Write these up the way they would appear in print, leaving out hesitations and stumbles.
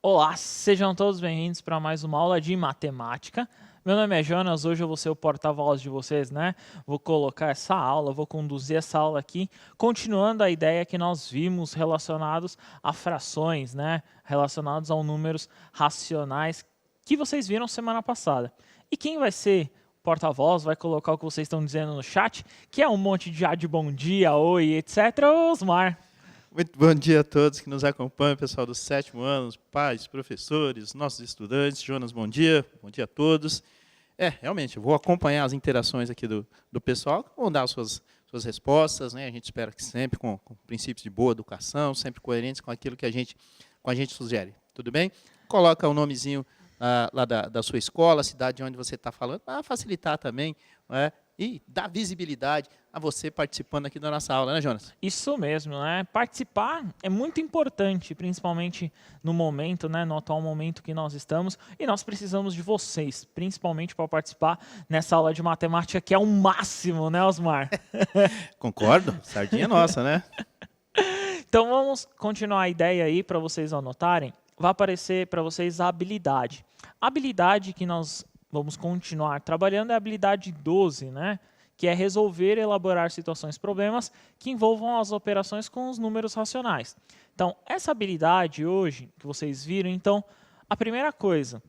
Olá, sejam todos bem-vindos para mais uma aula de matemática. Meu nome é Jonas, hoje eu vou ser o porta-voz de vocês, né? Vou colocar essa aula, vou conduzir essa aula aqui, continuando a ideia que nós vimos relacionados a frações, né? Relacionados a números racionais que vocês viram semana passada. E quem vai ser o porta-voz, vai colocar o que vocês estão dizendo no chat, que é um monte de bom dia, oi, etc. Osmar. Muito bom dia a todos que nos acompanham, pessoal do 7º ano, pais, professores, nossos estudantes. Jonas, bom dia a todos. Realmente, eu vou acompanhar as interações aqui do pessoal, vão dar suas respostas, né? A gente espera que sempre com princípios de boa educação, sempre coerentes com aquilo que a gente sugere. Tudo bem? Coloca o nomezinho lá da sua escola, a cidade onde você está falando, para facilitar também, né? E dar visibilidade a você participando aqui da nossa aula, né, Jonas? Isso mesmo, né? Participar é muito importante, principalmente no momento, né, no atual momento que nós estamos, e nós precisamos de vocês, principalmente para participar nessa aula de matemática que é o máximo, né, Osmar? Concordo, sardinha nossa, né? Então vamos continuar a ideia aí para vocês anotarem. Vai aparecer para vocês a habilidade. A habilidade que nós vamos continuar trabalhando é a habilidade 12, né? Que é resolver e elaborar situações, problemas que envolvam as operações com os números racionais. Então, essa habilidade hoje, que vocês viram, então, a primeira coisa,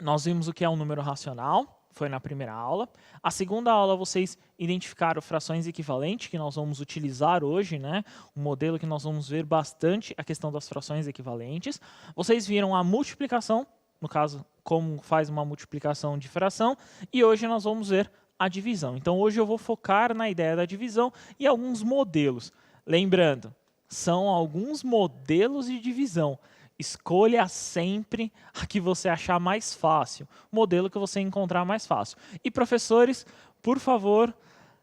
nós vimos o que é um número racional, foi na primeira aula. A segunda aula, vocês identificaram frações equivalentes, que nós vamos utilizar hoje, né? Um modelo que nós vamos ver bastante, a questão das frações equivalentes. Vocês viram a multiplicação, no caso, como faz uma multiplicação de fração, e hoje nós vamos ver a divisão. Então, hoje eu vou focar na ideia da divisão e alguns modelos. Lembrando, são alguns modelos de divisão. Escolha sempre a que você achar mais fácil, o modelo que você encontrar mais fácil. E professores, por favor,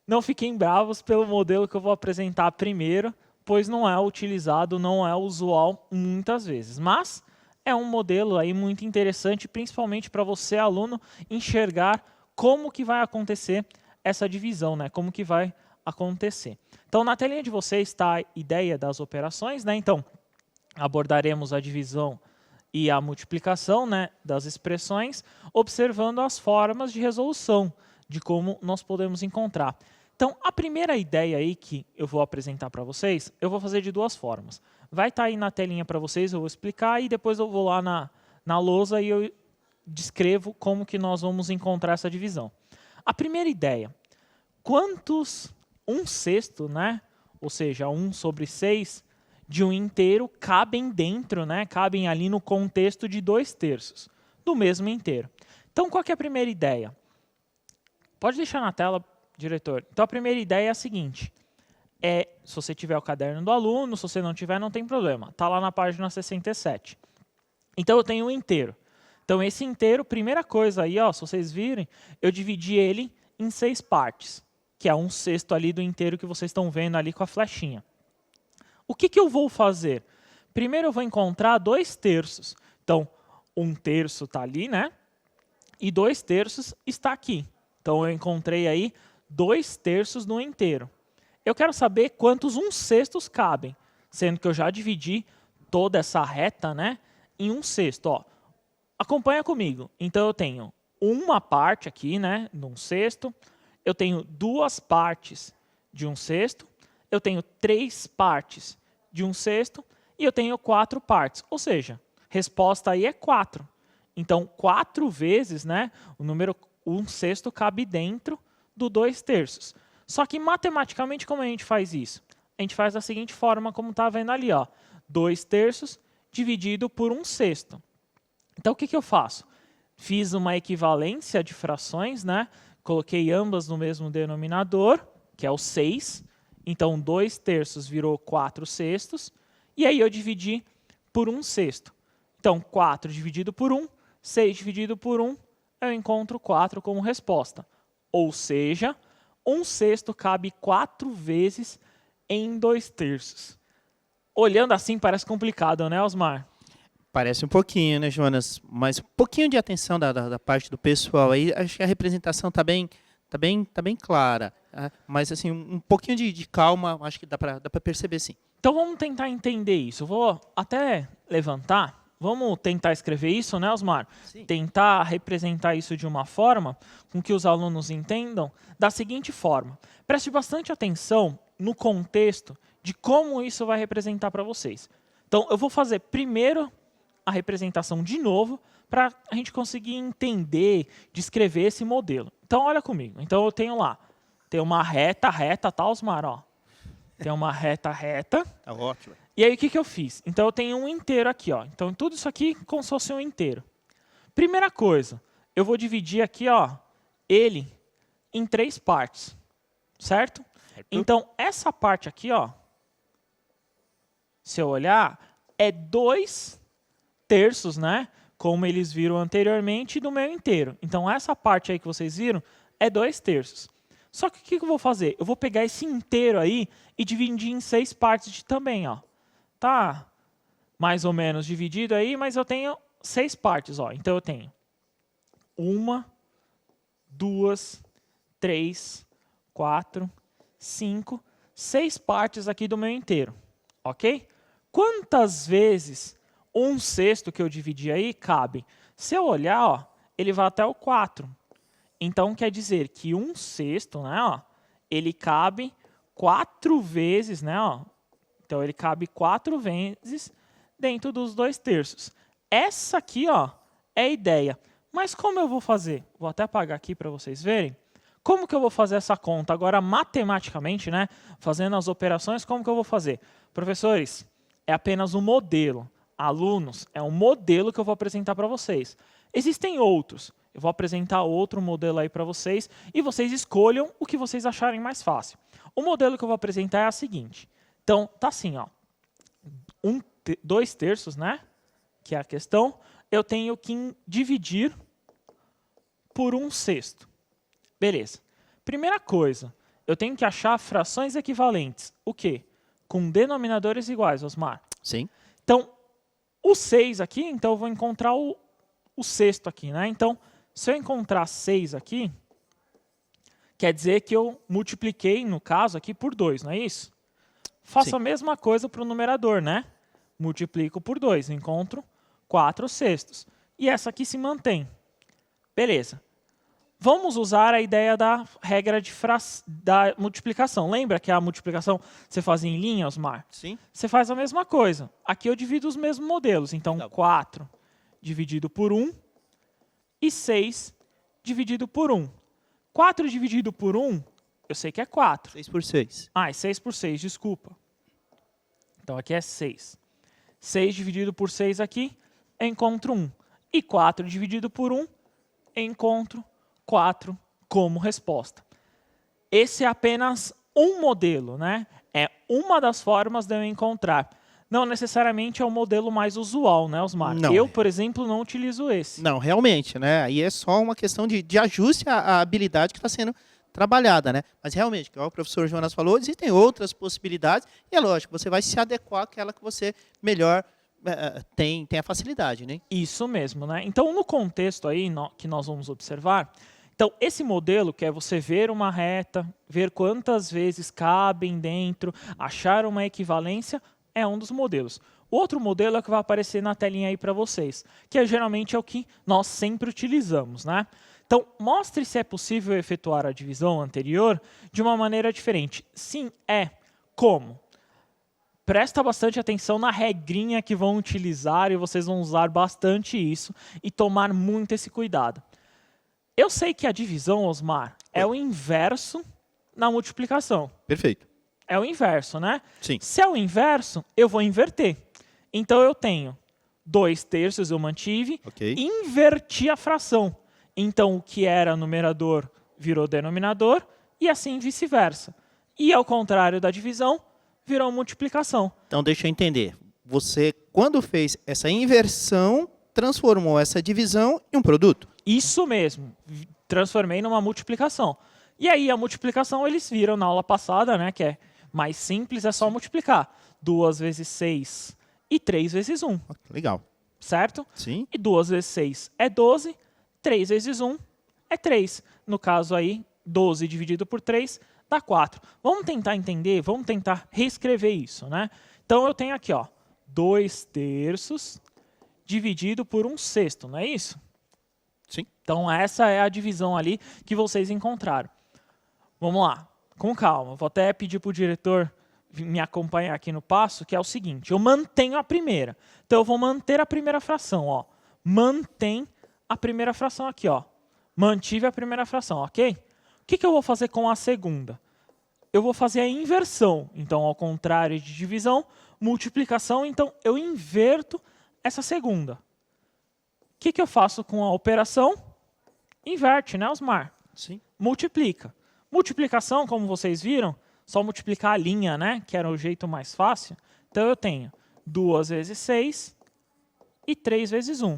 não fiquem bravos pelo modelo que eu vou apresentar primeiro, pois não é utilizado, não é usual muitas vezes. Mas é um modelo aí muito interessante, principalmente para você, aluno, enxergar como que vai acontecer essa divisão, né? Como que vai acontecer. Então, na telinha de vocês está a ideia das operações, né? Então, abordaremos a divisão e a multiplicação, né, das expressões, observando as formas de resolução, de como nós podemos encontrar. Então, a primeira ideia aí que eu vou apresentar para vocês, eu vou fazer de duas formas. Vai estar aí na telinha para vocês, eu vou explicar, e depois eu vou lá na lousa e eu descrevo como que nós vamos encontrar essa divisão. A primeira ideia, quantos 1/6, né, ou seja, 1/6 de um inteiro cabem dentro, né, cabem ali no contexto de 2/3 do mesmo inteiro. Então, qual que é a primeira ideia? Pode deixar na tela, diretor. Então, a primeira ideia é a seguinte, se você tiver o caderno do aluno, se você não tiver, não tem problema, está lá na página 67. Então, eu tenho um inteiro. Então, esse inteiro, primeira coisa aí, ó, se vocês virem, eu dividi ele em 6 partes, que é 1/6 ali do inteiro que vocês estão vendo ali com a flechinha. O que eu vou fazer? Primeiro eu vou encontrar 2/3. Então, 1/3 está ali, né? E 2/3 está aqui. Então, eu encontrei aí 2/3 no inteiro. Eu quero saber quantos 1/6 cabem, sendo que eu já dividi toda essa reta, né, em 1/6. Ó, acompanha comigo. Então, eu tenho uma parte aqui, né, de 1/6. Eu tenho 2 partes de 1/6. Eu tenho 3 partes de 1/6 e eu tenho 4 partes. Ou seja, resposta aí é 4. Então, 4 vezes, né, o número 1/6 cabe dentro do 2/3. Só que matematicamente, como a gente faz isso? A gente faz da seguinte forma, como está vendo ali, ó, 2/3 dividido por 1/6. Então, o que eu faço? Fiz uma equivalência de frações, né? Coloquei ambas no mesmo denominador, que é o 6. Então, 2/3 virou 4/6. E aí eu dividi por 1/6. Então, 4 dividido por 1, 6 dividido por 1, eu encontro 4 como resposta. Ou seja, 1/6 cabe 4 vezes em 2/3. Olhando assim parece complicado, né, Osmar? Parece um pouquinho, né, Jonas? Mas um pouquinho de atenção da parte do pessoal aí, acho que a representação está bem clara. Mas assim, um pouquinho de calma, acho que dá para perceber sim. Então vamos tentar entender isso. Eu vou até levantar, Vamos tentar escrever isso, né, Osmar? Sim. Tentar representar isso de uma forma com que os alunos entendam da seguinte forma. Preste bastante atenção no contexto de como isso vai representar para vocês. Então, eu vou fazer primeiro a representação de novo para a gente conseguir entender, descrever esse modelo. Então, olha comigo. Então, eu tenho lá, tem uma reta, tá, Osmar? Ó. Tem uma reta. Tá ótimo. E aí, o que eu fiz? Então, eu tenho um inteiro aqui. Ó. Então, tudo isso aqui como se fosse um inteiro. Primeira coisa, eu vou dividir aqui ele em 3 partes. Certo? Então, essa parte aqui, ó, se eu olhar, é 2/3, né? Como eles viram anteriormente, do meu inteiro. Então, essa parte aí que vocês viram é 2/3. Só que o que eu vou fazer? Eu vou pegar esse inteiro aí e dividir em 6 partes também, ó. Tá mais ou menos dividido aí, mas eu tenho 6 partes, ó. Então, eu tenho 1, 2, 3, 4, 5, 6 partes aqui do meu inteiro, ok? Quantas vezes 1/6 que eu dividi aí cabe? Se eu olhar, ó, ele vai até o 4. Então, quer dizer que 1/6, né, ó, ele cabe 4 vezes, né, ó. Então, ele cabe 4 vezes dentro dos 2/3. Essa aqui, ó, é a ideia. Mas como eu vou fazer? Vou até apagar aqui para vocês verem. Como que eu vou fazer essa conta? Agora, matematicamente, né, fazendo as operações, como que eu vou fazer? Professores, é apenas um modelo. Alunos, é um modelo que eu vou apresentar para vocês. Existem outros. Eu vou apresentar outro modelo aí para vocês e vocês escolham o que vocês acharem mais fácil. O modelo que eu vou apresentar é o seguinte. Então, tá assim, ó. 2/3, né? Que é a questão. Eu tenho que dividir por 1/6. Beleza. Primeira coisa, eu tenho que achar frações equivalentes. O quê? Com denominadores iguais, Osmar. Sim. Então, o 6 aqui, então eu vou encontrar o sexto aqui, né? Então, se eu encontrar 6 aqui, quer dizer que eu multipliquei, no caso aqui, por 2, não é isso? Faço Sim. a mesma coisa para o numerador, né? Multiplico por 2, encontro 4/6. E essa aqui se mantém. Beleza. Vamos usar a ideia da regra da multiplicação. Lembra que a multiplicação você fazia em linha, Osmar? Sim. Você faz a mesma coisa. Aqui eu divido os mesmos modelos. Então, 4 dividido por 1 e 6 dividido por 1. 4 dividido por 1, eu sei que é 4. 6 por 6. Ah, é 6 por 6, desculpa. Então, aqui é 6. 6 dividido por 6 aqui, eu encontro 1. E 4 dividido por 1, eu encontro 4 como resposta. Esse é apenas um modelo, né? É uma das formas de eu encontrar. Não necessariamente é o modelo mais usual, né, Osmar? Não. Eu, por exemplo, não utilizo esse. Não, realmente, né? Aí é só uma questão de ajuste à habilidade que está sendo trabalhada, né? Mas realmente, como o professor Jonas falou, existem outras possibilidades e é lógico, você vai se adequar àquela que você melhor tem a facilidade, né? Isso mesmo, né? Então, no contexto aí que nós vamos observar, então, esse modelo, que é você ver uma reta, ver quantas vezes cabem dentro, achar uma equivalência, é um dos modelos. O outro modelo é o que vai aparecer na telinha aí para vocês, que geralmente é o que nós sempre utilizamos, né? Então, mostre se é possível efetuar a divisão anterior de uma maneira diferente. Sim, é. Como? Presta bastante atenção na regrinha que vão utilizar e vocês vão usar bastante isso e tomar muito esse cuidado. Eu sei que a divisão, Osmar, é o inverso na multiplicação. Perfeito. É o inverso, né? Sim. Se é o inverso, eu vou inverter. Então, eu tenho 2/3, eu mantive, Ok. inverti a fração. Então, o que era numerador virou denominador e assim vice-versa. E ao contrário da divisão, virou multiplicação. Então, deixa eu entender. Você, quando fez essa inversão, transformou essa divisão em um produto? Isso mesmo. Transformei numa multiplicação. E aí, a multiplicação, eles viram na aula passada, né, que é mais simples, é só multiplicar. 2 vezes 6 e 3 vezes 1. Legal. Certo? Sim. E 2 vezes 6 é 12, 3 vezes 1 é 3. No caso aí, 12 dividido por 3 dá 4. Vamos tentar entender, vamos tentar reescrever isso, né? Então, eu tenho aqui, ó, 2/3 dividido por 1/6, não é isso? Sim. Então, essa é a divisão ali que vocês encontraram. Vamos lá, com calma. Vou até pedir para o diretor me acompanhar aqui no passo, que é o seguinte. Eu mantenho a primeira. Então, eu vou manter a primeira fração. Ó. Mantém a primeira fração aqui. Ó. Mantive a primeira fração, ok? O que eu vou fazer com a segunda? Eu vou fazer a inversão. Então, ao contrário de divisão, multiplicação. Então, eu inverto essa segunda. O que eu faço com a operação? Inverte, né, Osmar? Sim. Multiplica. Multiplicação, como vocês viram, só multiplicar a linha, né, que era o jeito mais fácil. Então, eu tenho 2 vezes 6 e 3 vezes 1.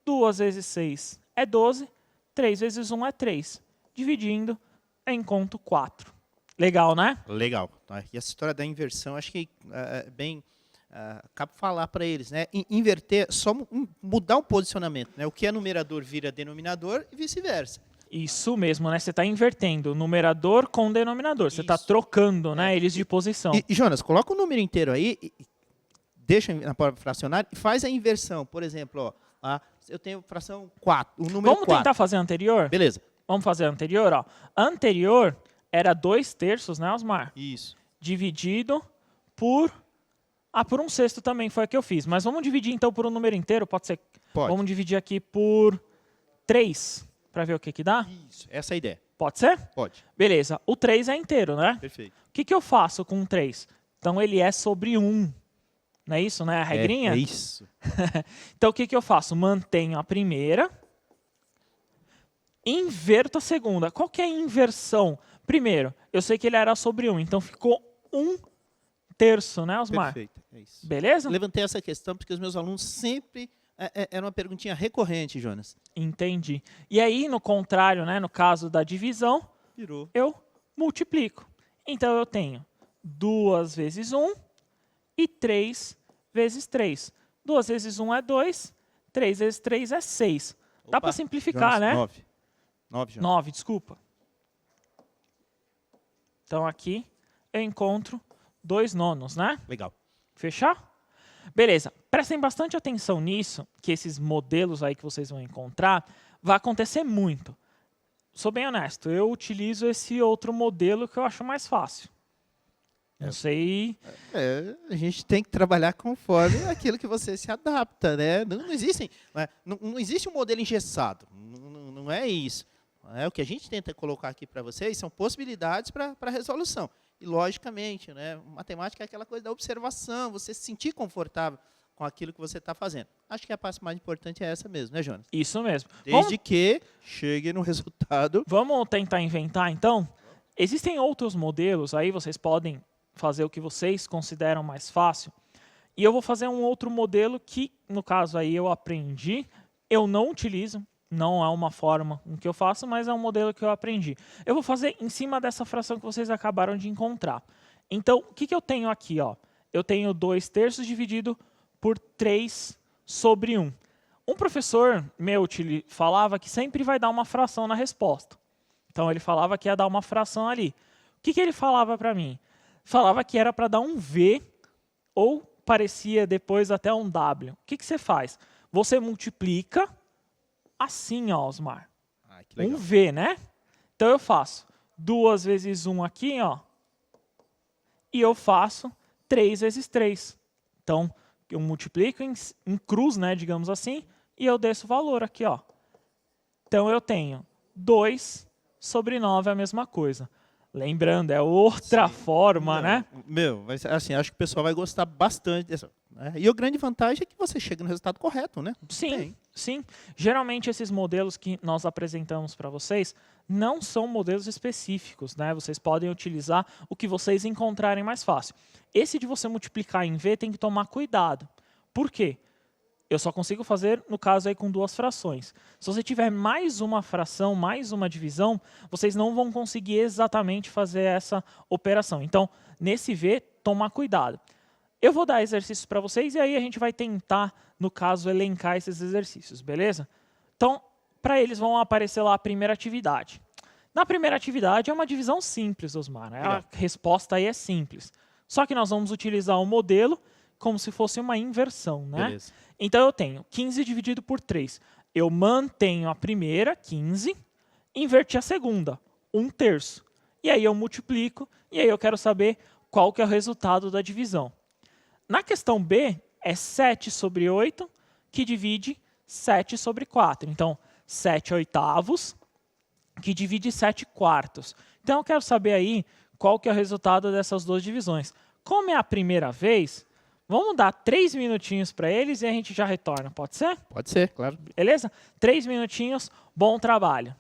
2 vezes 6 é 12, 3 vezes 1 é 3. Dividindo, eu encontro 4. Legal, né? Legal. E essa história da inversão, acho que é bem... acabo de falar para eles, né? Inverter, só mudar o posicionamento, né? O que é numerador vira denominador e vice-versa. Isso mesmo, né? Você está invertendo numerador com denominador. Você está trocando, né, eles de posição. E, Jonas, coloca o número inteiro aí, deixa na forma fracionária e faz a inversão. Por exemplo, ó, eu tenho fração 4, o número 4. Vamos tentar fazer a anterior? Beleza. Vamos fazer a anterior? Ó. A anterior era 2/3, né, Osmar? Isso. Dividido por... por 1/6 também foi a que eu fiz. Mas vamos dividir então por um número inteiro, pode ser? Pode. Vamos dividir aqui por 3, para ver o que dá? Isso, essa é a ideia. Pode ser? Pode. Beleza, o 3 é inteiro, né? Perfeito. O que eu faço com o 3? Então ele é sobre 1. Não é isso, né? A regrinha? É isso. Então o que eu faço? Mantenho a primeira, inverto a segunda. Qual que é a inversão? Primeiro, eu sei que ele era sobre 1, então ficou 1/3, né, Osmar? Perfeito, é isso. Beleza? Levantei essa questão porque os meus alunos sempre... era uma perguntinha recorrente, Jonas. Entendi. E aí, no contrário, né, no caso da divisão, Virou. eu multiplico. Então, eu tenho 2 vezes 1 e 3 vezes 3. 2 vezes 1 é 2, 3 vezes 3 é 6. Dá para simplificar, Jonas, né? 9. 9, Jonas. 9, desculpa. Então, aqui eu encontro 2/9, né? Legal. Fechar? Beleza. Prestem bastante atenção nisso, que esses modelos aí que vocês vão encontrar, vai acontecer muito. Sou bem honesto, eu utilizo esse outro modelo que eu acho mais fácil. Não sei... A gente tem que trabalhar conforme aquilo que você se adapta, né? Não existe um modelo engessado, não é isso. O que a gente tenta colocar aqui para vocês são possibilidades para a resolução. E, logicamente, né, matemática é aquela coisa da observação, você se sentir confortável com aquilo que você está fazendo. Acho que a parte mais importante é essa mesmo, né, Jonas? Isso mesmo. Desde que chegue no resultado. Vamos tentar inventar, então? Existem outros modelos, aí vocês podem fazer o que vocês consideram mais fácil. E eu vou fazer um outro modelo que, no caso aí, eu aprendi, eu não utilizo, não é uma forma que eu faço, mas é um modelo que eu aprendi. Eu vou fazer em cima dessa fração que vocês acabaram de encontrar. Então, o que eu tenho aqui? Ó? Eu tenho 2/3 dividido por 3 sobre 1. Um professor meu falava que sempre vai dar uma fração na resposta. Então, ele falava que ia dar uma fração ali. O que ele falava para mim? Falava que era para dar um V ou parecia depois até um W. O que você faz? Você multiplica assim, ó, Osmar. Que legal. Um V, né? Então, eu faço 2 vezes 1 aqui, ó. E eu faço 3 vezes 3. Então, eu multiplico em cruz, né, digamos assim, e eu desço o valor aqui, ó. Então, eu tenho 2 sobre 9 é a mesma coisa. Lembrando, é outra forma, né? Assim, acho que o pessoal vai gostar bastante dessa. Né? E a grande vantagem é que você chega no resultado correto, né? Sim, sim. Geralmente, esses modelos que nós apresentamos para vocês não são modelos específicos, né? Vocês podem utilizar o que vocês encontrarem mais fácil. Esse de você multiplicar em V tem que tomar cuidado. Por quê? Eu só consigo fazer, no caso, aí com 2 frações. Se você tiver mais uma fração, mais uma divisão, vocês não vão conseguir exatamente fazer essa operação. Então, nesse V, tomar cuidado. Eu vou dar exercícios para vocês e aí a gente vai tentar, no caso, elencar esses exercícios, beleza? Então, para eles vão aparecer lá a primeira atividade. Na primeira atividade é uma divisão simples, Osmar. Né? A resposta aí é simples. Só que nós vamos utilizar um modelo como se fosse uma inversão, né? Beleza. Então, eu tenho 15 dividido por 3. Eu mantenho a primeira, 15, inverti a segunda, 1/3. E aí eu multiplico, e aí eu quero saber qual que é o resultado da divisão. Na questão B, é 7 sobre 8, que divide 7 sobre 4. Então, 7/8, que divide 7/4. Então, eu quero saber aí qual que é o resultado dessas duas divisões. Como é a primeira vez, vamos dar 3 minutinhos para eles e a gente já retorna, pode ser? Pode ser, claro. Beleza? 3 minutinhos, bom trabalho.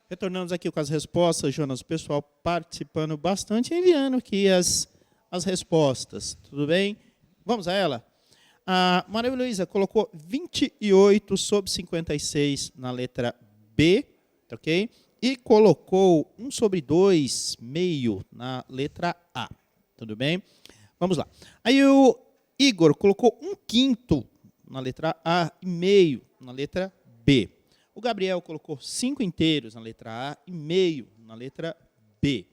Retornamos aqui com as respostas, Jonas. O pessoal participando bastante, enviando aqui as respostas. Tudo bem? Vamos a ela? A Maria Luísa colocou 28 sobre 56 na letra B, ok? E colocou 1 sobre 2, meio, na letra A. Tudo bem? Vamos lá. Aí o Igor colocou 1/5 na letra A e meio na letra B. O Gabriel colocou 5 inteiros na letra A e meio na letra B.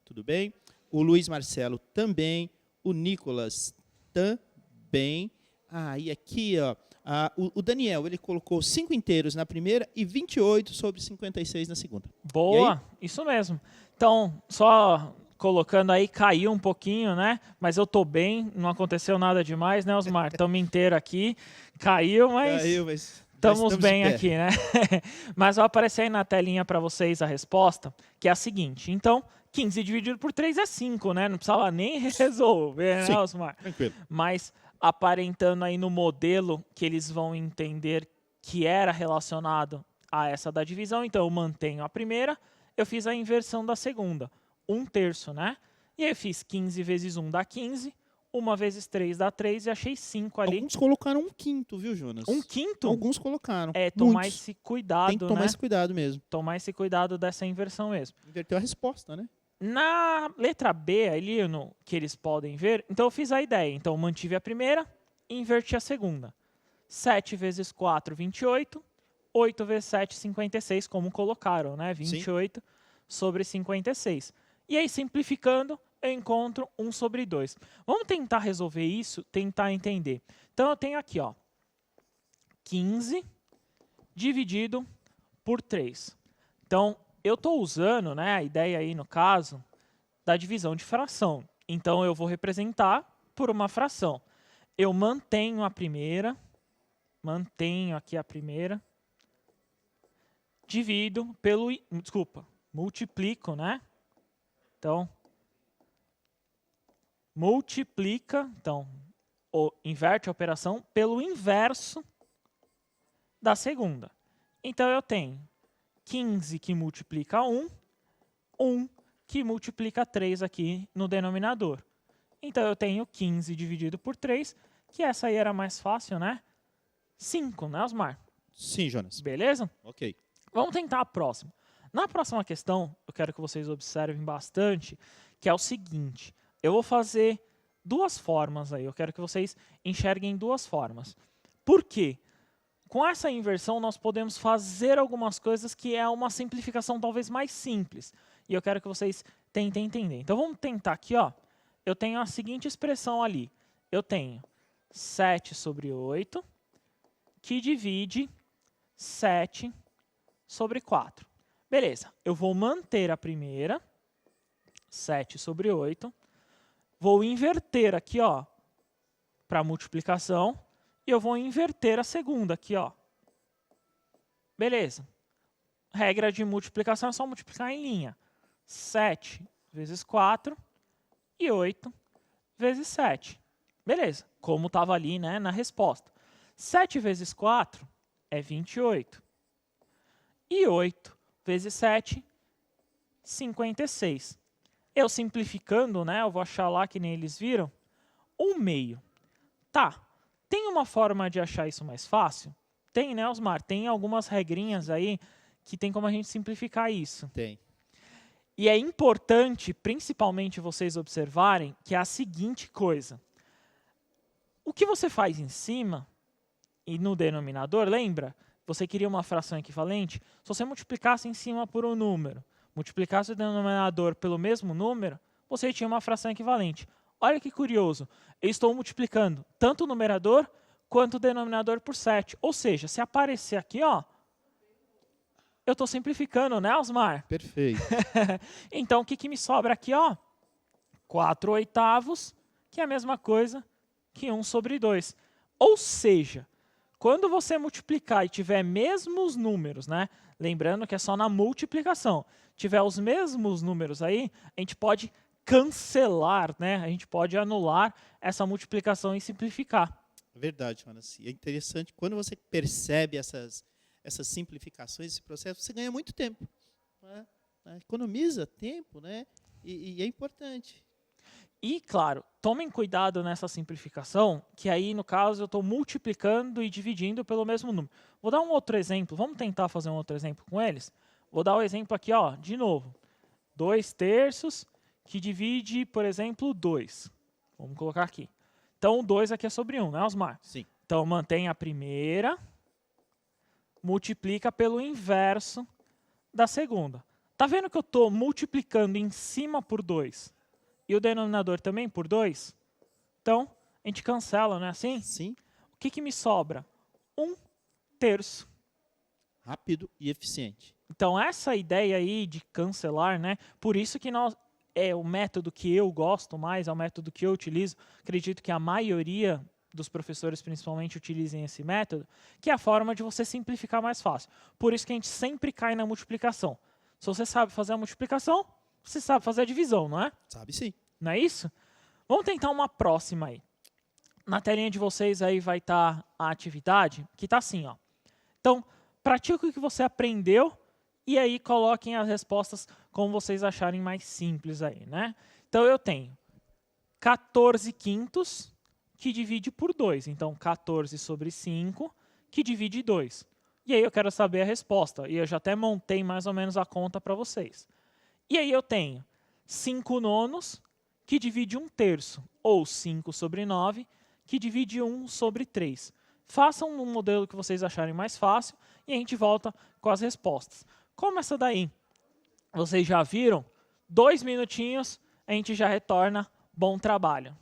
Tudo bem? O Luiz Marcelo também. O Nicolas também. E aqui, ó, o Daniel, ele colocou 5 inteiros na primeira e 28 sobre 56 na segunda. Boa, isso mesmo. Então, só colocando aí, caiu um pouquinho, né? Mas eu tô bem, não aconteceu nada demais, né, Osmar? Estamos inteiros aqui. Caiu, mas estamos bem aqui, né? Mas vai aparecer aí na telinha para vocês a resposta, que é a seguinte. Então, 15 dividido por 3 é 5, né? Não precisava nem resolver, né, Osmar? Tranquilo. Mas aparentando aí no modelo que eles vão entender que era relacionado a essa da divisão, então eu mantenho a primeira, eu fiz a inversão da segunda, 1/3, né? E aí eu fiz 15 vezes 1 dá 15, 1 vezes 3 dá 3 e achei 5 ali. Alguns colocaram 1/5, viu, Jonas? 1/5? Alguns colocaram. Tomar Muitos. esse cuidado, Tem que tomar né? esse cuidado mesmo. Tomar esse cuidado dessa inversão mesmo. Inverteu a resposta, né? Na letra B, ali, que eles podem ver, então eu fiz a ideia. Então, eu mantive a primeira e inverti a segunda. 7 vezes 4, 28. 8 vezes 7, 56, como colocaram, né? 28 sobre 56. E aí, simplificando, eu encontro 1/2. Vamos tentar resolver isso, tentar entender. Então, eu tenho aqui, ó, 15 dividido por 3. Então, eu estou usando, né, a ideia aí, no caso, da divisão de fração. Então, eu vou representar por uma fração. Eu mantenho a primeira, mantenho aqui a primeira, divido pelo, multiplico, né? Então, multiplica, então, inverte a operação pelo inverso da segunda. Então, eu tenho 15 que multiplica 1, 1 que multiplica 3 aqui no denominador. Então, eu tenho 15 dividido por 3, que essa aí era mais fácil, né? 5, né, Osmar? Sim, Jonas. Beleza? Ok. Vamos tentar a próxima. Na próxima questão, eu quero que vocês observem bastante, que é o seguinte. Eu vou fazer duas formas aí. Eu quero que vocês enxerguem duas formas. Por quê? Com essa inversão, nós podemos fazer algumas coisas que é uma simplificação talvez mais simples. E eu quero que vocês tentem entender. Então, vamos tentar aqui, ó. Eu tenho a seguinte expressão ali. Eu tenho 7/8, que divide 7/4. Beleza, eu vou manter a primeira, 7/8. Vou inverter aqui, ó, para multiplicação. E eu vou inverter a segunda aqui, ó. Beleza. Regra de multiplicação é só multiplicar em linha. 7 vezes 4 e 8 vezes 7. Beleza, como estava ali, né, na resposta. 7 vezes 4 é 28. E 8 vezes 7, 56. Eu simplificando, né, eu vou achar lá que nem eles viram, 1/2. Tá, tem uma forma de achar isso mais fácil? Tem, né, Osmar? Tem algumas regrinhas aí que tem como a gente simplificar isso. Tem. E é importante, principalmente, vocês observarem que é a seguinte coisa. O que você faz em cima e no denominador, lembra? Você queria uma fração equivalente? Se você multiplicasse em cima por um número, multiplicasse o denominador pelo mesmo número, você tinha uma fração equivalente. Olha que curioso, eu estou multiplicando tanto o numerador quanto o denominador por 7. Ou seja, se aparecer aqui, ó, eu estou simplificando, né, Osmar? Perfeito. Então, o que me sobra aqui, ó? 4/8, que é a mesma coisa que 1/2. Ou seja, quando você multiplicar e tiver mesmos números, né? Lembrando que é só na multiplicação. Tiver os mesmos números aí, a gente pode cancelar, né? A gente pode anular essa multiplicação e simplificar. Verdade, Jonas. E é interessante, quando você percebe essas simplificações, esse processo, você ganha muito tempo. Né? Economiza tempo, né? E é importante. E, claro, tomem cuidado nessa simplificação, que aí, no caso, eu estou multiplicando e dividindo pelo mesmo número. Vou dar um outro exemplo. Vamos tentar fazer um outro exemplo com eles? Vou dar o exemplo aqui, ó, de novo. 2/3 que divide, por exemplo, 2. Vamos colocar aqui. Então, o 2 aqui é sobre 1, né, Osmar? Sim. Então, mantém a primeira, multiplica pelo inverso da segunda. Tá vendo que eu estou multiplicando em cima por 2 e o denominador também por 2? Então, a gente cancela, não é assim? Sim. O que me sobra? 1/3. Rápido e eficiente. Então, essa ideia aí de cancelar, né? Por isso que é o método que eu gosto mais, é o método que eu utilizo. Acredito que a maioria dos professores, principalmente, utilizem esse método, que é a forma de você simplificar mais fácil. Por isso que a gente sempre cai na multiplicação. Se você sabe fazer a multiplicação, você sabe fazer a divisão, não é? Sabe sim. Não é isso? Vamos tentar uma próxima aí. Na telinha de vocês aí vai estar a atividade, que está assim, ó. Então, pratique o que você aprendeu e aí coloquem as respostas como vocês acharem mais simples aí, né? Então, eu tenho 14 quintos que divide por 2. Então, 14 sobre 5 que divide 2. E aí eu quero saber a resposta. E eu já até montei mais ou menos a conta para vocês. E aí eu tenho 5 nonos que divide 1/3. Ou 5 sobre 9 que divide 1 sobre 3. Façam um modelo que vocês acharem mais fácil e a gente volta com as respostas. Como essa daí vocês já viram, 2 minutinhos, a gente já retorna. Bom trabalho!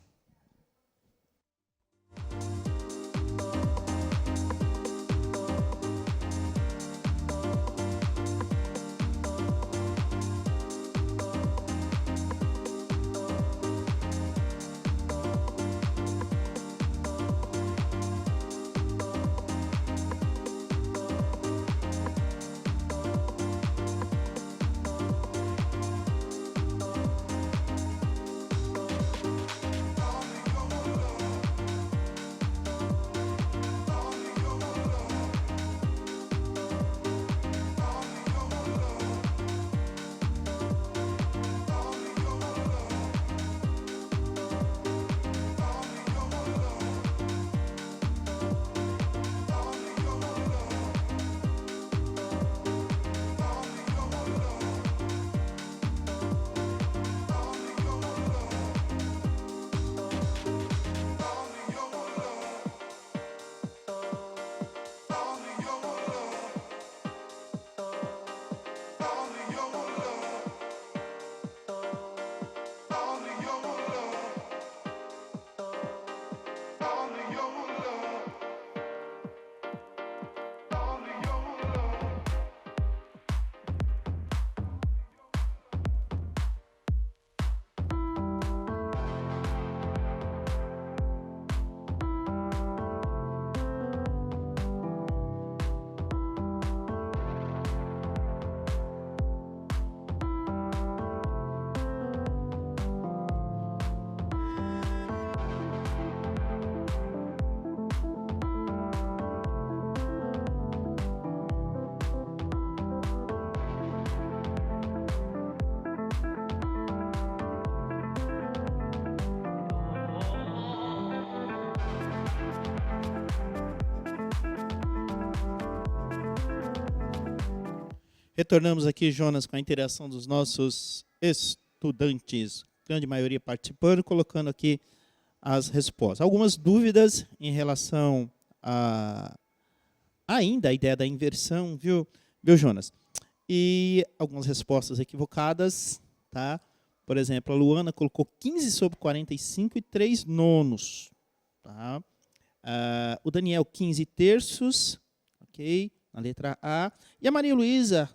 Retornamos aqui, Jonas, com a interação dos nossos estudantes, grande maioria participando, colocando aqui as respostas. Algumas dúvidas em relação a ainda a ideia da inversão, viu, Jonas? E algumas respostas equivocadas, tá? Por exemplo, a Luana colocou 15 sobre 45 e 3 nonos. Tá? O Daniel, 15 terços, ok? Na letra A. E a Maria Luísa,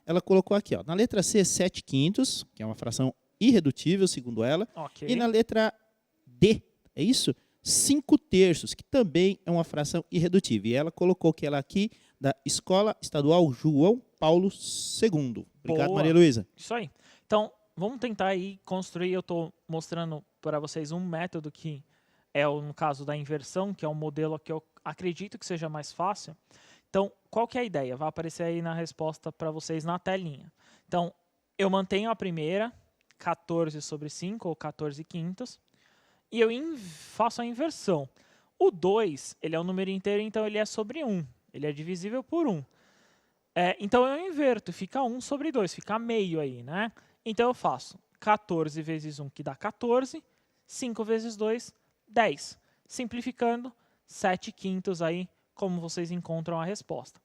ela colocou aqui, ó, na letra C, 7 quintos, que é uma fração irredutível, segundo ela. Okay. E na letra D, é isso? 5 terços, que também é uma fração irredutível. E ela colocou que ela aqui, da Escola Estadual João Paulo II. Obrigado, Boa. Maria Luísa. Isso aí. Então, vamos tentar aí construir, eu estou mostrando para vocês um método que é, no caso da inversão, que é um modelo que eu acredito que seja mais fácil. Então, qual que é a ideia? Vai aparecer aí na resposta para vocês na telinha. Então, eu mantenho a primeira, 14 sobre 5, ou 14 quintos, e eu faço a inversão. O 2, ele é um número inteiro, então ele é sobre 1. Ele é divisível por 1. Então, eu inverto, fica 1 sobre 2, fica meio aí, né? Então, eu faço 14 vezes 1, que dá 14, 5 vezes 2, 10. Simplificando, 7 quintos aí, como vocês encontram a resposta.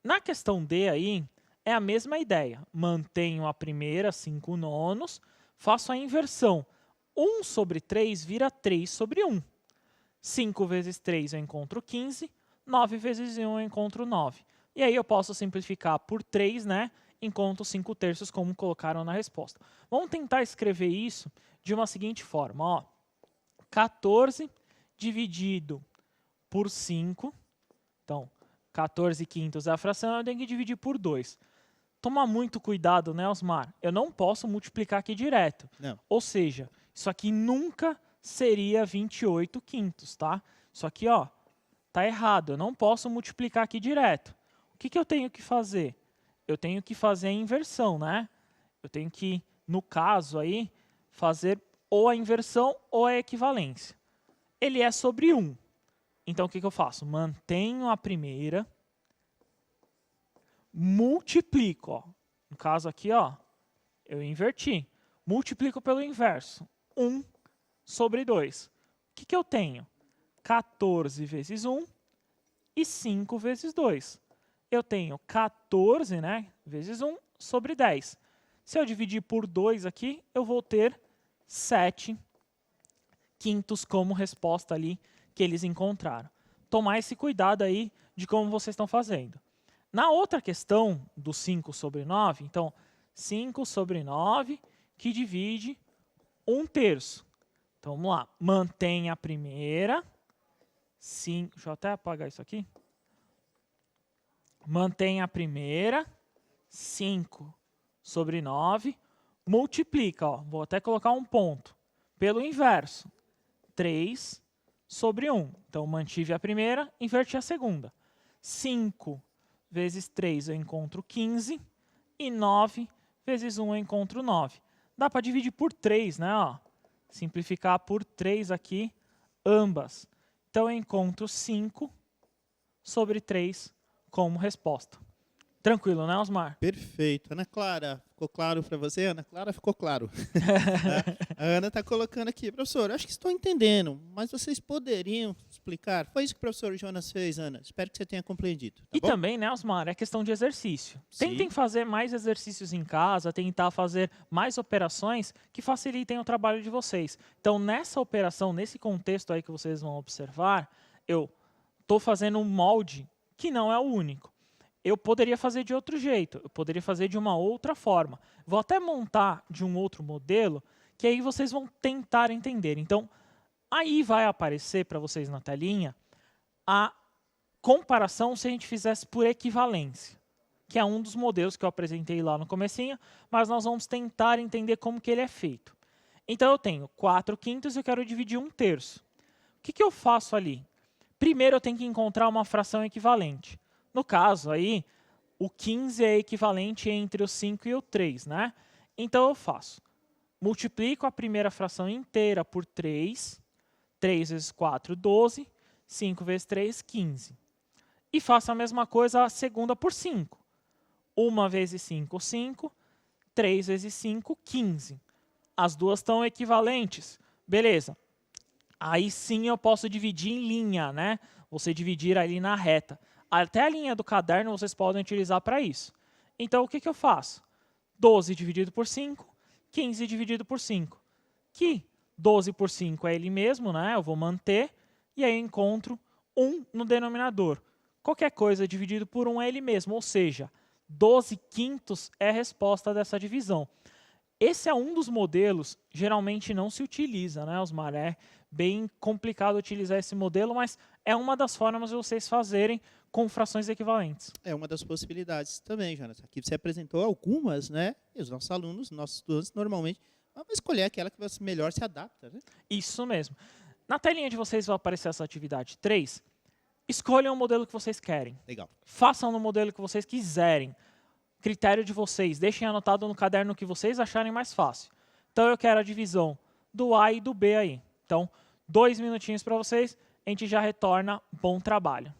Na questão D aí, é a mesma ideia. Mantenho a primeira, 5 nonos, faço a inversão. 1 sobre 3 vira 3 sobre 1. 5 vezes 3 eu encontro 15, 9 vezes 1 eu encontro 9. E aí eu posso simplificar por 3, né? Encontro 5 terços, como colocaram na resposta. Vamos tentar escrever isso de uma seguinte forma. Ó. 14 dividido por 5. Então, 14 quintos é a fração, eu tenho que dividir por 2. Toma muito cuidado, né, Osmar? Eu não posso multiplicar aqui direto. Não. Ou seja, isso aqui nunca seria 28 quintos, tá? Isso aqui, ó, tá errado. Eu não posso multiplicar aqui direto. O O que eu tenho que fazer? Eu tenho que fazer a inversão, né? Eu tenho que, no caso aí, fazer ou a inversão ou a equivalência. Ele é sobre 1. Então, o que eu faço? Mantenho a primeira, multiplico. Ó. No caso aqui, ó, eu inverti. Multiplico pelo inverso. 1 sobre 2. O que eu tenho? 14 vezes 1 e 5 vezes 2. Eu tenho 14, né, vezes 1 sobre 10. Se eu dividir por 2 aqui, eu vou ter 7 quintos como resposta ali que eles encontraram. Tomar esse cuidado aí de como vocês estão fazendo. Na outra questão do 5 sobre 9, então, 5 sobre 9 que divide 1/3. Então, vamos lá. Mantém a primeira. Deixa eu até apagar isso aqui. Mantém a primeira. 5 sobre 9. Multiplica. Ó, vou até colocar um ponto. Pelo inverso. 3 sobre 1. Então, mantive a primeira, inverti a segunda. 5 vezes 3 eu encontro 15. E 9 vezes 1 eu encontro 9. Dá para dividir por 3, né? Ó. Simplificar por 3 aqui, ambas. Então, eu encontro 5 sobre 3 como resposta. Tranquilo, né, Osmar? Perfeito. Ana Clara, ficou claro para você? Ana Clara, ficou claro. A Ana está colocando aqui. Professor, acho que estou entendendo, mas vocês poderiam explicar? Foi isso que o professor Jonas fez, Ana. Espero que você tenha compreendido. Tá e bom? também, né, Osmar, é questão de exercício. Sim. Tentem fazer mais exercícios em casa, tentar fazer mais operações que facilitem o trabalho de vocês. Então, nessa operação, nesse contexto aí que vocês vão observar, eu estou fazendo um molde que não é o único. Eu poderia fazer de outro jeito, eu poderia fazer de uma outra forma. Vou até montar de um outro modelo, que aí vocês vão tentar entender. Então, aí vai aparecer para vocês na telinha a comparação se a gente fizesse por equivalência, que é um dos modelos que eu apresentei lá no comecinho, mas nós vamos tentar entender como que ele é feito. Então, eu tenho 4/5 e eu quero dividir 1/3. O que eu faço ali? Primeiro, eu tenho que encontrar uma fração equivalente. No caso aí, o 15 é equivalente entre o 5 e o 3, né? Então eu faço. Multiplico a primeira fração inteira por 3. 3 vezes 4, 12. 5 vezes 3, 15. E faço a mesma coisa a segunda por 5. 1 vezes 5, 5. 3 vezes 5, 15. As duas estão equivalentes. Beleza. Aí sim eu posso dividir em linha, né? Você dividir ali na reta. Até a linha do caderno vocês podem utilizar para isso. Então, o que eu faço? 12 dividido por 5, 15 dividido por 5. Que 12 por 5 é ele mesmo, né? Eu vou manter. E aí eu encontro 1 no denominador. Qualquer coisa dividido por 1 é ele mesmo. Ou seja, 12/5 é a resposta dessa divisão. Esse é um dos modelos, geralmente não se utiliza, né, Osmar? É bem complicado utilizar esse modelo, mas é uma das formas de vocês fazerem com frações equivalentes. É uma das possibilidades também, Jonas. Aqui você apresentou algumas, né? E os nossos alunos, nossos estudantes, normalmente vão escolher aquela que melhor se adapta, né? Isso mesmo. Na telinha de vocês vai aparecer essa atividade 3. Escolham o modelo que vocês querem. Legal. Façam no modelo que vocês quiserem. Critério de vocês. Deixem anotado no caderno o que vocês acharem mais fácil. Então, eu quero a divisão do A e do B aí. Então, 2 minutinhos para vocês. A gente já retorna. Bom trabalho.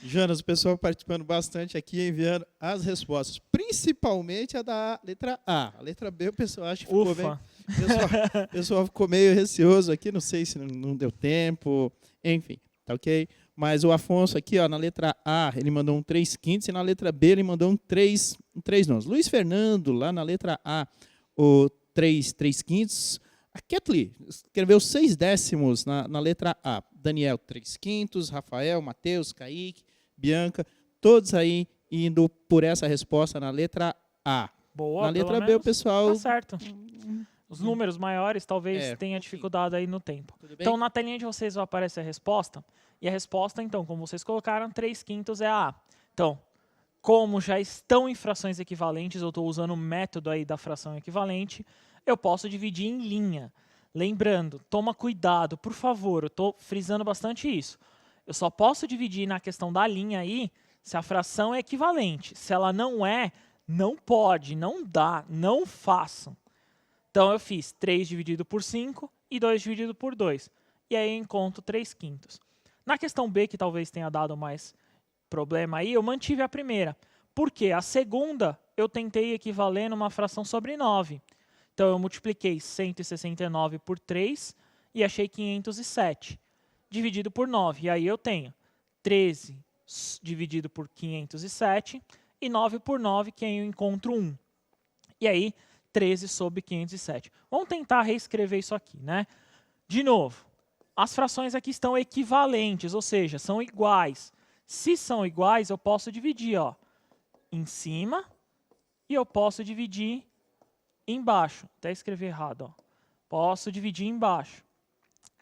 Jonas, o pessoal participando bastante aqui, enviando as respostas, principalmente a da letra A. A letra B, o pessoal acha que ficou bem. Ufa. O pessoal ficou meio receoso aqui, não sei se não deu tempo, enfim, tá ok? Mas o Afonso aqui, ó, na letra A, ele mandou um 3/5 e na letra B ele mandou um 3 nons. Luiz Fernando, lá na letra A, o 3/5. A Kathleen escreveu 6/10 na letra A. Daniel, 3/5. Rafael, Matheus, Kaique, Bianca, todos aí indo por essa resposta na letra A. Boa, Na letra pelo B, o menos pessoal... tá certo. Os números maiores talvez tenha dificuldade aí no tempo. Então, na telinha de vocês vai aparecer a resposta. E a resposta, então, como vocês colocaram, 3/5 é a A. Então, como já estão em frações equivalentes, eu estou usando o método aí da fração equivalente, eu posso dividir em linha. Lembrando, toma cuidado, por favor, eu estou frisando bastante isso. Eu só posso dividir na questão da linha aí se a fração é equivalente. Se ela não é, não pode, não dá, não façam. Então, eu fiz 3 dividido por 5 e 2 dividido por 2. E aí eu encontro 3/5. Na questão B, que talvez tenha dado mais problema aí, eu mantive a primeira. Porque a segunda eu tentei equivaler numa fração sobre 9. Então, eu multipliquei 169 por 3 e achei 507. Dividido por 9. E aí eu tenho 13 dividido por 507 e 9 por 9, que aí eu encontro 1. E aí, 13 sobre 507. Vamos tentar reescrever isso aqui, né? De novo, as frações aqui estão equivalentes, ou seja, são iguais. Se são iguais, eu posso dividir, ó, em cima e eu posso dividir embaixo. Até escrevi errado, ó. Posso dividir embaixo.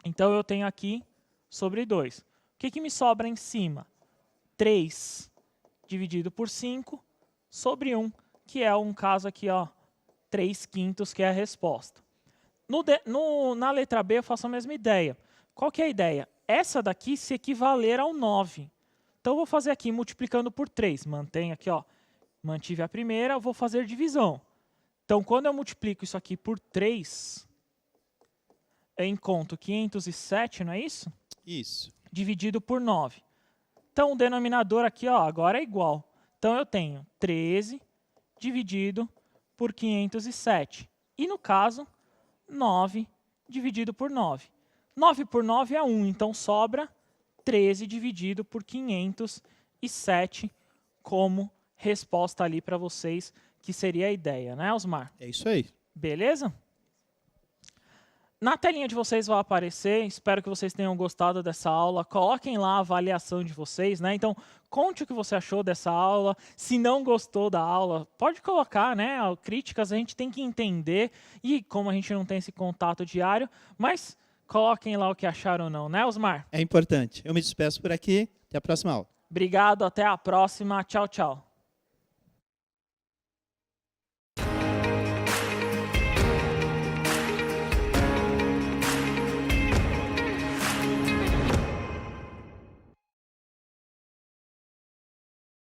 Então, eu tenho aqui sobre 2. O que me sobra em cima? 3 dividido por 5 sobre 1, que é um caso aqui, ó, 3/5, que é a resposta. Na letra B, eu faço a mesma ideia. Qual que é a ideia? Essa daqui se equivaler ao 9. Então, eu vou fazer aqui multiplicando por 3. Mantenho aqui, ó, mantive a primeira, eu vou fazer divisão. Então, quando eu multiplico isso aqui por 3, eu encontro 507, não é isso? Isso. Dividido por 9. Então, o denominador aqui, ó, agora é igual. Então, eu tenho 13 dividido por 507. E, no caso, 9 dividido por 9. 9 por 9 é 1, então sobra 13 dividido por 507 como resposta ali para vocês, que seria a ideia, né, Osmar? É isso aí. Beleza? Na telinha de vocês vai aparecer, espero que vocês tenham gostado dessa aula, coloquem lá a avaliação de vocês, né? Então, conte o que você achou dessa aula, se não gostou da aula, pode colocar, né? Críticas a gente tem que entender, e como a gente não tem esse contato diário, mas coloquem lá o que acharam ou não, né, Osmar? É importante. Eu me despeço por aqui, até a próxima aula. Obrigado, até a próxima, tchau, tchau.